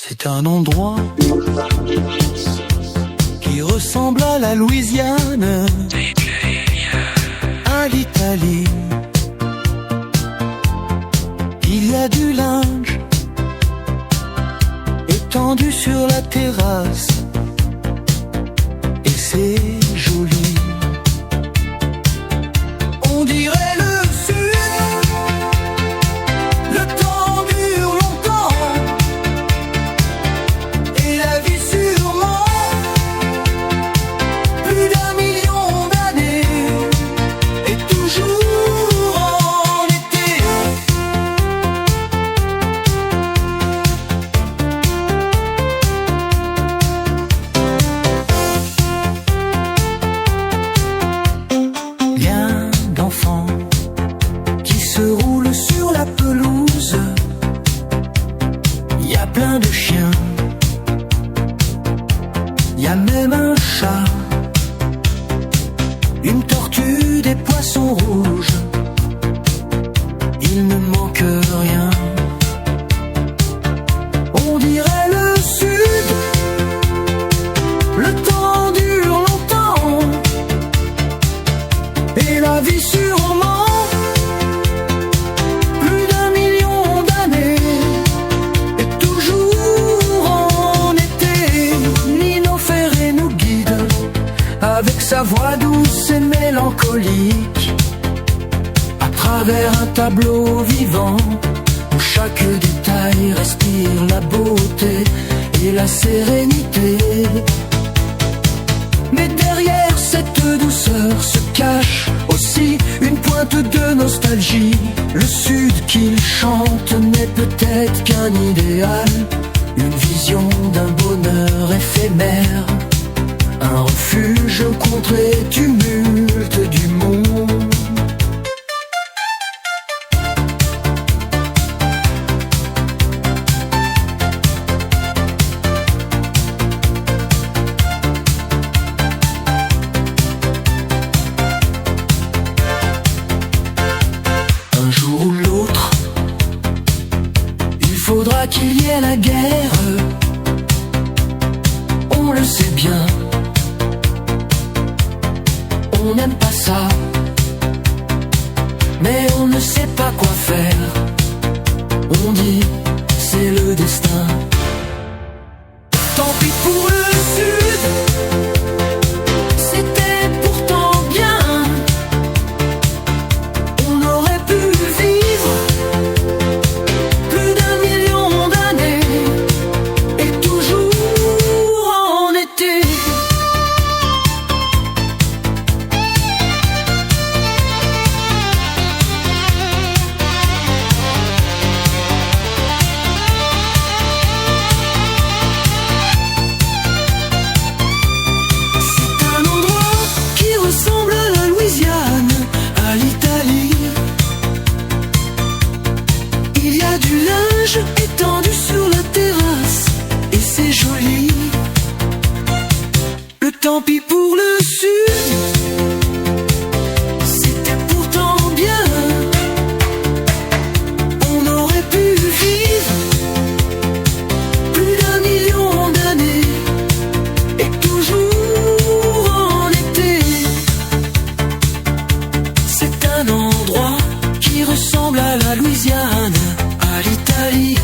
C'est un endroit qui ressemble à la Louisiane, à l'Italie. Il y a du linge étendu sur la terrasse et c'est joli. On dirait le sud, le temps dure longtemps et la vie sûrement plus d'1 million d'années et toujours en été. Bien d'enfants qui se roulent sur la pelouse. Il y a plein de chiens, il y a même un chat, une tortue, des poissons rouges. Il ne manque rien. On dirait le sud, le temps dure longtemps et la vie sûrement plus d'1 million d'années et toujours en été. Nino Ferré nous guide avec sa voix douce et mélancolique à travers un tableau vivant où chaque détail respire la beauté et la sérénité. Mais derrière cette douceur se cache aussi une pointe de nostalgie. Le sud qu'il chante n'est peut-être qu'un idéal, une vision d'un bonheur éphémère, un refuge contre les tumultes du monde. Un jour ou l'autre, il faudra qu'il y ait la guerre. On le sait bien, on n'aime pas ça, mais on ne sait pas quoi faire. On dit c'est le destin. Tant pis pour le sud, c'était pourtant bien. On aurait pu vivre plus d'1 million d'années et toujours en été. C'est un endroit qui ressemble à la Louisiane, à l'Italie. Il y a du linge étendu sur la terrasse et c'est joli. Le tant pis pour le sud, c'était pourtant bien. On aurait pu vivre plus d'1 million d'années et toujours en été. C'est un endroit qui ressemble à la Louisiane, à l'Italie.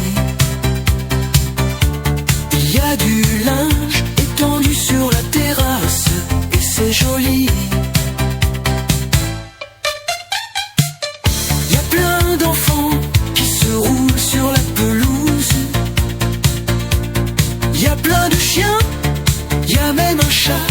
Il y a du linge étendu sur la terrasse et c'est joli. Il y a plein d'enfants qui se roulent sur la pelouse. Il y a plein de chiens, il y a même un chat,